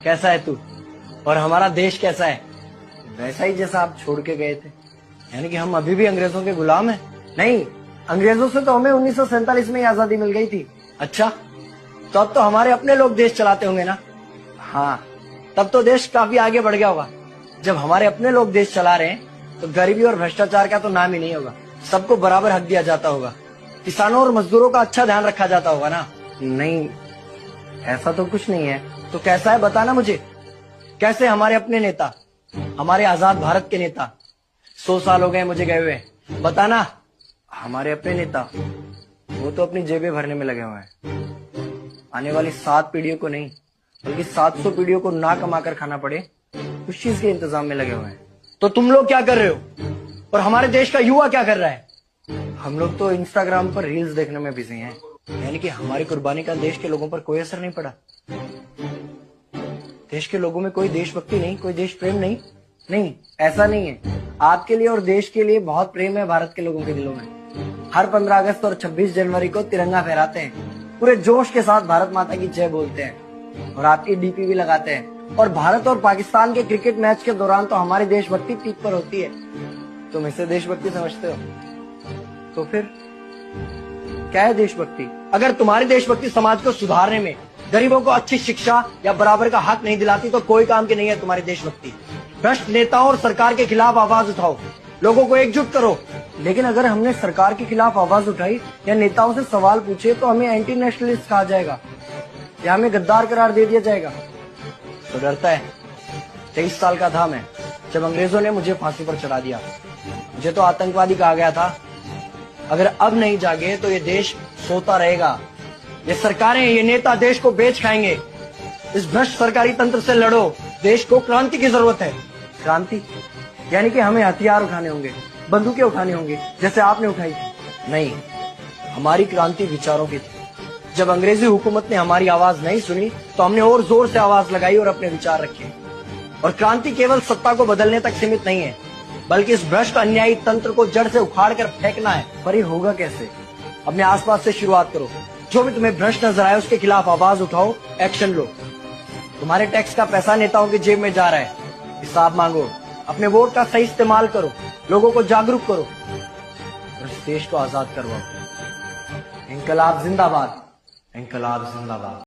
कैसा है तू और हमारा देश कैसा है? वैसा ही जैसा आप छोड़ के गए थे। यानी कि हम अभी भी अंग्रेजों के गुलाम हैं? नहीं, अंग्रेजों से तो हमें 1947 में ही आजादी मिल गई थी। अच्छा, तो अब तो हमारे अपने लोग देश चलाते होंगे ना? हाँ, तब तो देश काफी आगे बढ़ गया होगा। जब हमारे अपने लोग देश चला रहे हैं तो गरीबी और भ्रष्टाचार का तो नाम ही नहीं होगा। सबको बराबर हक दिया जाता होगा, किसानों और मजदूरों का अच्छा ध्यान रखा जाता होगा ना? नहीं, ऐसा तो कुछ नहीं है। तो कैसा है बताना मुझे। कैसे हमारे अपने नेता, हमारे आजाद भारत के नेता, 100 साल हो गए मुझे गए हुए, बताना। हमारे अपने नेता वो तो अपनी जेबें भरने में लगे हुए हैं। आने वाली 7 पीढ़ियों को नहीं बल्कि 700 पीढ़ियों को ना कमा कर खाना पड़े उस चीज के इंतजाम में लगे हुए हैं। तो तुम लोग क्या कर रहे हो और हमारे देश का युवा क्या कर रहा है? हम लोग तो इंस्टाग्राम पर रील्स देखने में बिजी हैं। यानी कि हमारी कुर्बानी का देश के लोगों पर कोई असर नहीं पड़ा। देश के लोगों में कोई देशभक्ति नहीं, कोई देश प्रेम नहीं। नहीं, ऐसा नहीं है। आपके लिए और देश के लिए बहुत प्रेम है भारत के लोगों के दिलों में। हर 15 अगस्त और 26 जनवरी को तिरंगा फहराते हैं, पूरे जोश के साथ भारत माता की जय बोलते हैं और आपकी डीपी भी लगाते हैं। और भारत और पाकिस्तान के क्रिकेट मैच के दौरान तो हमारी देशभक्ति पीक पर होती है। तुम इसे देशभक्ति समझते हो? तो फिर क्या है देशभक्ति? अगर तुम्हारी देशभक्ति समाज को सुधारने में, गरीबों को अच्छी शिक्षा या बराबर का हक नहीं दिलाती तो कोई काम की नहीं है तुम्हारी देशभक्ति। भ्रष्ट नेताओं और सरकार के खिलाफ आवाज उठाओ, लोगों को एकजुट करो। लेकिन अगर हमने सरकार के खिलाफ आवाज उठाई या नेताओं से सवाल पूछे तो हमें एंटी नेशनलिस्ट कहा जाएगा या हमें गद्दार करार दे दिया जाएगा। तो डरता है? 23 साल का था मैं जब अंग्रेजों ने मुझे फांसी पर चढ़ा दिया। मुझे तो आतंकवादी कहा गया था। अगर अब नहीं जागे तो ये देश सोता रहेगा। ये सरकारें, ये नेता देश को बेच खाएंगे। इस भ्रष्ट सरकारी तंत्र से लड़ो। देश को क्रांति की जरूरत है। क्रांति यानी कि हमें हथियार उठाने होंगे, बंदूकें उठानी होंगी जैसे आपने उठाई थी। नहीं, हमारी क्रांति विचारों की थी। जब अंग्रेजी हुकूमत ने हमारी आवाज नहीं सुनी तो हमने और जोर से आवाज लगाई और अपने विचार रखे। और क्रांति केवल सत्ता को बदलने तक सीमित नहीं है, बल्कि इस भ्रष्ट अन्यायी तंत्र को जड़ से उखाड़ कर फेंकना है। पर ये होगा कैसे? अपने आसपास से शुरुआत करो। जो भी तुम्हें भ्रष्ट नजर आए उसके खिलाफ आवाज उठाओ, एक्शन लो। तुम्हारे टैक्स का पैसा नेताओं की जेब में जा रहा है, हिसाब मांगो। अपने वोट का सही इस्तेमाल करो, लोगों को जागरूक करो और इस देश को आजाद करवाओ। इंकलाब जिंदाबाद, इंकलाब जिंदाबाद।